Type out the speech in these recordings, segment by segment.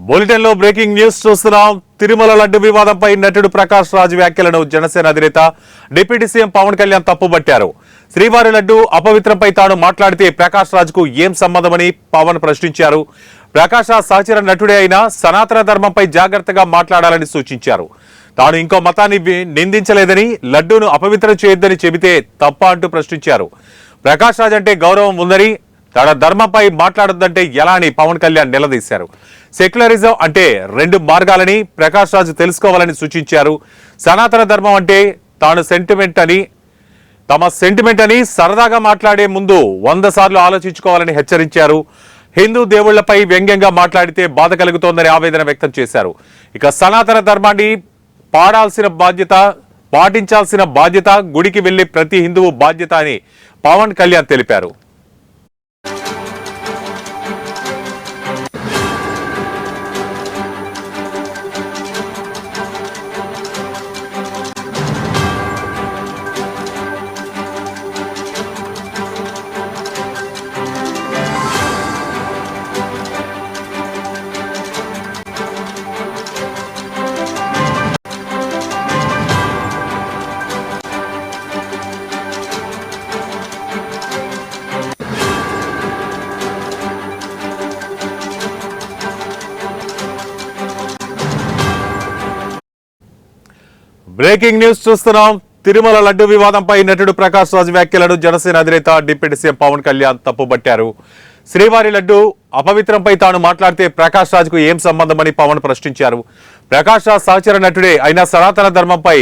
Bulletin లో breaking news చూస్తున్నాం. తిరుమల లడ్డు వివాదంపై నటుడు ప్రకాష్ రాజ్ వ్యాఖ్యలను జనసేన అధినేత డిప్యూటీ సీఎం పవన్ కళ్యాణ్ తప్పుబట్టారు. శ్రీవారి లడ్డు అపవిత్రంపై తాను మాట్లాడితే ప్రకాష్ రాజ్ కు ఏం సంబంధమని పవన్ ప్రశ్నించారు. ప్రకాష్ రాజ్ సహచర నటుడే అయినా సనాతన ధర్మంపై జాగ్రత్తగా మాట్లాడాలని సూచించారు. తాను ఇంకో మతాన్ని నిందించలేదని, లడ్డూను అపవిత్రం చేయొద్దని చెబితే తప్ప అంటూ ప్రశ్నించారు. ప్రకాష్ రాజ్ అంటే గౌరవం ఉందని, తన ధర్మంపై మాట్లాడొద్దంటే ఎలా అని పవన్ కళ్యాణ్ నిలదీశారు. సెక్యులరిజం అంటే రెండు మార్గాలని ప్రకాష్ రాజ్ తెలుసుకోవాలని సూచించారు. సనాతన ధర్మం అంటే తమ సెంటిమెంట్ అని సరదాగా మాట్లాడే ముందు 100 సార్లు ఆలోచించుకోవాలని హెచ్చరించారు. హిందూ దేవుళ్లపై వ్యంగ్యంగా మాట్లాడితే బాధ కలుగుతోందని ఆవేదన వ్యక్తం చేశారు. ఇక సనాతన ధర్మాన్ని పాటించాల్సిన బాధ్యత గుడికి వెళ్లే ప్రతి హిందువు బాధ్యత అని పవన్ కళ్యాణ్ తెలిపారు. బ్రేకింగ్ న్యూస్ చూస్తున్నాం. తిరుమల లడ్డు వివాదంపై నటుడు ప్రకాష్ రాజ్ వ్యాఖ్యలను జనసేన అధినేత డిప్యూటీ సీఎం పవన్ కళ్యాణ్ తప్పుబట్టారు. శ్రీవారి లడ్డు అపవిత్రంపై తాను మాట్లాడితే ప్రకాష్ రాజ్ కు ఏం సంబంధమని పవన్ ప్రశ్నించారు. ప్రకాష్ రాజ్ సహచర నటుడే అయినా సనాతన ధర్మంపై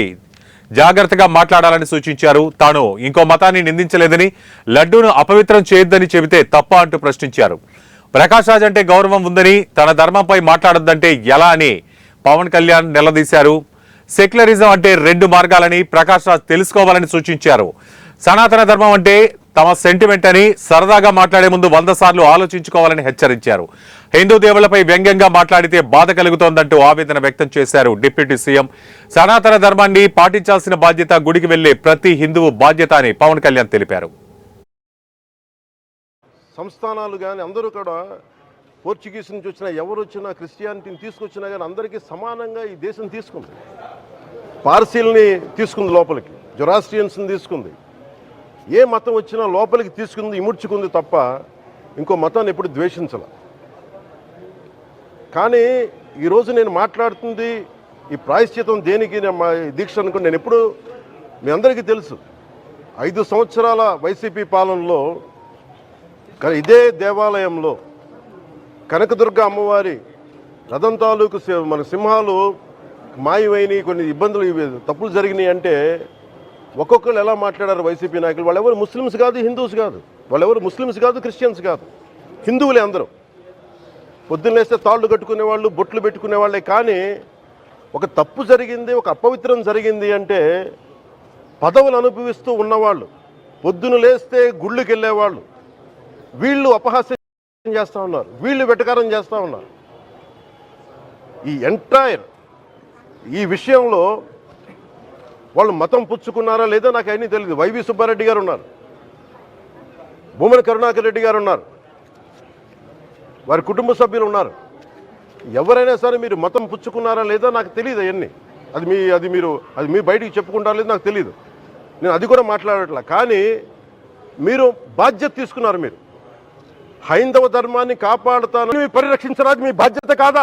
జాగ్రత్తగా మాట్లాడాలని సూచించారు. తాను ఇంకో మతాన్ని నిందించలేదని, లడ్డూను అపవిత్రం చేయొద్దని చెబితే తప్ప అంటూ ప్రశ్నించారు. ప్రకాష్ రాజ్ అంటే గౌరవం ఉందని, తన ధర్మంపై మాట్లాడొద్దంటే ఎలా అని పవన్ కళ్యాణ్ నిలదీశారు. సెక్యులరిజం అంటే రెండు మార్గాలని ప్రకాష్ రాజ్ తెలుసుకోవాలని సూచించారు. సనాతన ధర్మం అంటే తమ సెంటిమెంట్ అని సరదాగా మాట్లాడే ముందు 100 సార్లు ఆలోచించుకోవాలని హెచ్చరించారు. హిందూ దేవుళ్లపై వ్యంగ్యంగా మాట్లాడితే బాధ కలుగుతోందంటూ ఆవేదన వ్యక్తం చేశారు డిప్యూటీ సీఎం. సనాతన ధర్మాన్ని పాటించాల్సిన బాధ్యత గుడికి వెళ్లే ప్రతి హిందువు బాధ్యత అని పవన్ కళ్యాణ్ తెలిపారు. సంస్థానాలు కానీ అందరూ కూడా పోర్చుగీస్ నుంచి వచ్చినా, ఎవరు వచ్చినా, క్రిస్టియానిటీని తీసుకొచ్చినా కానీ అందరికీ సమానంగా ఈ దేశం తీసుకుంది. పార్సీల్ని తీసుకుంది లోపలికి, జొరాస్ట్రియన్స్ని తీసుకుంది. ఏ మతం వచ్చినా లోపలికి తీసుకుంది, ఇముడ్చుకుంది తప్ప ఇంకో మతాన్ని ఎప్పుడు ద్వేషించాల. కానీ ఈరోజు నేను మాట్లాడుతుంది ఈ ప్రాయశ్చితం దేనికి దీక్ష అనుకుని నేను ఎప్పుడు మీ అందరికీ తెలుసు. 5 సంవత్సరాల వైసీపీ పాలనలో ఇదే దేవాలయంలో కనకదుర్గ అమ్మవారి రథం తాలూకు మన సింహాలు మాయమైనవి, కొన్ని ఇబ్బందులు తప్పులు జరిగినాయి అంటే ఒక్కొక్కరు ఎలా మాట్లాడారు వైసీపీ నాయకులు. వాళ్ళెవరు ముస్లిమ్స్ కాదు, హిందూస్ కాదు, వాళ్ళెవరు ముస్లిమ్స్ కాదు, క్రిస్టియన్స్ కాదు, హిందువులే అందరూ. పొద్దున్నేస్తే తాళ్ళు కట్టుకునే వాళ్ళు, బొట్లు పెట్టుకునే వాళ్ళే. కానీ ఒక తప్పు జరిగింది, ఒక అపవిత్రం జరిగింది అంటే పదవులు అనుభవిస్తూ ఉన్నవాళ్ళు, పొద్దున లేస్తే గుళ్ళకి వెళ్ళేవాళ్ళు, వీళ్ళు అపహాస్యం చేస్తూ ఉన్నారు, వీళ్ళు వెటకారం చేస్తూ ఉన్నారు. ఈ విషయంలో వాళ్ళు మతం పుచ్చుకున్నారా లేదా నాకు అన్నీ తెలియదు. వైవి సుబ్బారెడ్డి గారు ఉన్నారు, భూమన కరుణాకర్ రెడ్డి గారు ఉన్నారు, వారి కుటుంబ సభ్యులు ఉన్నారు. ఎవరైనా సరే మీరు మతం పుచ్చుకున్నారా లేదా నాకు తెలియదు. అవన్నీ అది మీరు బయటికి చెప్పుకుంటారా లేదు నాకు తెలియదు. నేను అది కూడా మాట్లాడట్లా. కానీ మీరు బాధ్యత తీసుకున్నారు. మీరు హైందవ ధర్మాన్ని కాపాడుతానని పరిరక్షించరాదు, మీ బాధ్యత కాదా?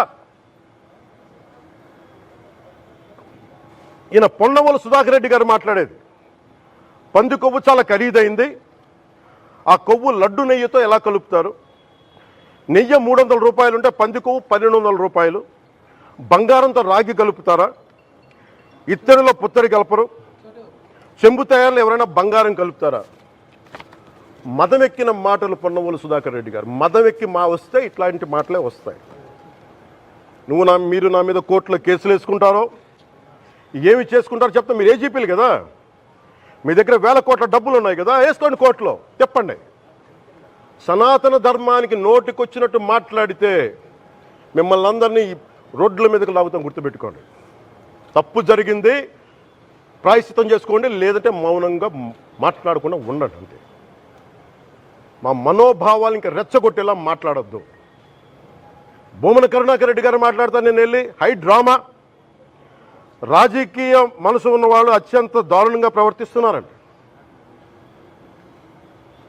ఈయన పొన్నవోలు సుధాకర్ రెడ్డి గారు మాట్లాడేది, పంది కొవ్వు చాలా ఖరీదైంది, ఆ కొవ్వు లడ్డు నెయ్యితో ఎలా కలుపుతారు? నెయ్యి 300 రూపాయలు ఉంటే పంది కొవ్వు 1200 రూపాయలు. బంగారంతో రాగి కలుపుతారా? ఇత్తడిలో పుత్తడి కలపరు. చెంబు తయారులో ఎవరైనా బంగారం కలుపుతారా? మదమెక్కిన మాటలు పొన్నవోలు సుధాకర్ రెడ్డి గారు. మదమెక్కి వస్తే ఇట్లాంటి మాటలే వస్తాయి. మీరు నా మీద కోర్టులో కేసులు వేసుకుంటారో ఏమి చేసుకుంటారో చెప్తా. మీరు ఏజీపీలు కదా, మీ దగ్గర 1000 కోట్ల డబ్బులు ఉన్నాయి కదా, వేసుకోండి కోర్టులో, చెప్పండి. సనాతన ధర్మానికి నోటికొచ్చినట్టు మాట్లాడితే మిమ్మల్ని అందరినీ రోడ్ల మీదకి లాగుతాం, గుర్తుపెట్టుకోండి. తప్పు జరిగింది, ప్రాయశ్చిత్తం చేసుకోండి, లేదంటే మౌనంగా మాట్లాడకుండా ఉండండి అంతే. మా మనోభావాలు ఇంకా రెచ్చగొట్టేలా మాట్లాడొద్దు. భూమన కరుణాకర్ రెడ్డి గారు మాట్లాడతాను నేను వెళ్ళి హై డ్రామా, రాజకీయ మనసు ఉన్న వాళ్ళు అత్యంత దారుణంగా ప్రవర్తిస్తున్నారండి.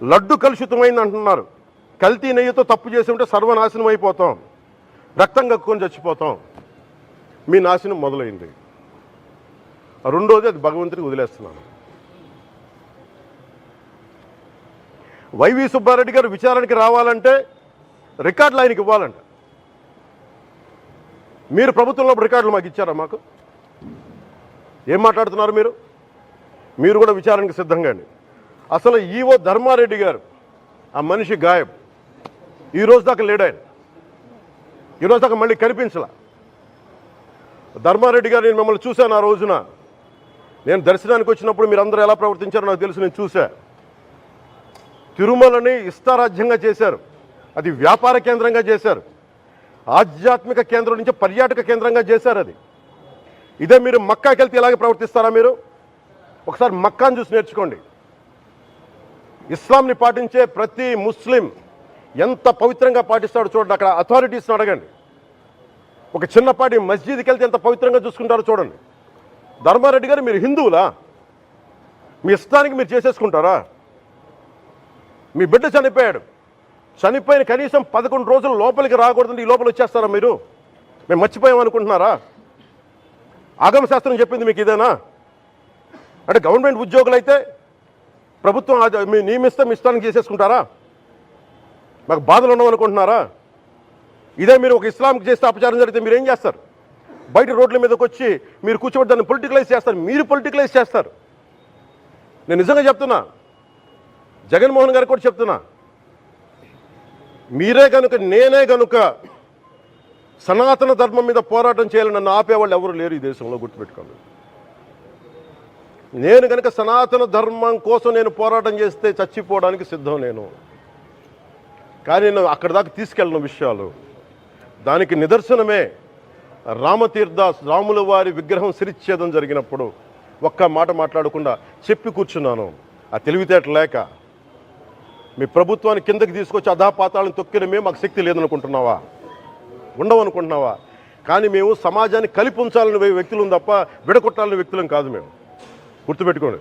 లడ్డు కలుషితమైంది అంటున్నారు. కల్తీ నెయ్యితో తప్పు చేసి ఉంటే సర్వనాశనం అయిపోతాం, రక్తం కక్కుని చచ్చిపోతాం. మీ నాశనం మొదలైంది. రెండోది అది భగవంతుడికి వదిలేస్తున్నాను. వైవి సుబ్బారెడ్డి గారు విచారణకి రావాలంటే రికార్డులు ఆయనకి ఇవ్వాలంట. మీరు ప్రభుత్వంలో రికార్డులు మాకు ఇచ్చారా? మాకు ఏం మాట్లాడుతున్నారు మీరు? మీరు కూడా విచారణకి సిద్ధంగా అండి. అసలు ఈవో ధర్మారెడ్డి గారు ఆ మనిషి గాయబ్. ఈ రోజు దాకా లేడు ఆయన. ఈరోజు దాకా మళ్ళీ కనిపించలా. ధర్మారెడ్డి గారు నేను మిమ్మల్ని చూశాను. ఆ రోజున నేను దర్శనానికి వచ్చినప్పుడు మీరు అందరూ ఎలా ప్రవర్తించారో నాకు తెలుసు. నేను చూశా. తిరుమలని ఇష్టారాజ్యంగా చేశారు. అది వ్యాపార కేంద్రంగా చేశారు. ఆధ్యాత్మిక కేంద్రం నుంచి పర్యాటక కేంద్రంగా చేశారు అది. ఇదే మీరు మక్కాకి వెళ్తే ఇలాగే ప్రవర్తిస్తారా? మీరు ఒకసారి మక్కాను చూసి నేర్చుకోండి. ఇస్లాంని పాటించే ప్రతి ముస్లిం ఎంత పవిత్రంగా పాటిస్తాడో చూడండి. అక్కడ అథారిటీస్ని అడగండి. ఒక చిన్నపాటి మస్జిద్కి వెళ్తే ఎంత పవిత్రంగా చూసుకుంటారో చూడండి. ధర్మారెడ్డి గారు మీరు హిందువులా? మీ ఇష్టానికి మీరు చేసేసుకుంటారా? మీ బిడ్డ చనిపోయాడు. చనిపోయిన కనీసం 11 రోజులు లోపలికి రాకూడదండి. ఈ లోపల వచ్చేస్తారా మీరు? మేము మర్చిపోయామనుకుంటున్నారా? ఆగమ శాస్త్రం చెప్పింది మీకు ఇదేనా? అంటే గవర్నమెంట్ ఉద్యోగులు అయితే ప్రభుత్వం మీ నియమిస్తే మీ ఇష్టానికి చేసేసుకుంటారా? మాకు బాధలు ఉండవనుకుంటున్నారా? ఇదే మీరు ఒక ఇస్లాంకి చేస్తే అపచారం జరిగితే మీరు ఏం చేస్తారు? బయట రోడ్ల మీదకి వచ్చి మీరు కూర్చోబెట్టి దాన్ని పొలిటికలైజ్ చేస్తారు. మీరు పొలిటికలైజ్ చేస్తారు. నేను నిజంగా చెప్తున్నా, జగన్మోహన్ గారికి కూడా చెప్తున్నా, మీరే కనుక నేనే కనుక సనాతన ధర్మం మీద పోరాటం చేయాలని నన్ను ఆపేవాళ్ళు ఎవరు లేరు ఈ దేశంలో, గుర్తుపెట్టుకోండి. నేను కనుక సనాతన ధర్మం కోసం నేను పోరాటం చేస్తే చచ్చిపోవడానికి సిద్ధం నేను. కానీ నేను అక్కడి దాకా తీసుకెళ్ళిన విషయాలు దానికి నిదర్శనమే రామతీర్థ రాముల వారి విగ్రహం శిరిచ్ఛేదం జరిగినప్పుడు ఒక్క మాట మాట్లాడకుండా చెప్పి కూర్చున్నాను. ఆ తెలివితేట లేక మీ ప్రభుత్వాన్ని కిందకి తీసుకొచ్చి అధాపాతాలను తొక్కిన మేము మాకు శక్తి లేదనుకుంటున్నావా? ఉండవనుకుంటున్నావా? కానీ మేము సమాజాన్ని కలిపి ఉంచాలని వ్యక్తులం తప్ప విడగొట్టాలని వ్యక్తులం కాదు. మేము గుర్తుపెట్టుకోండి.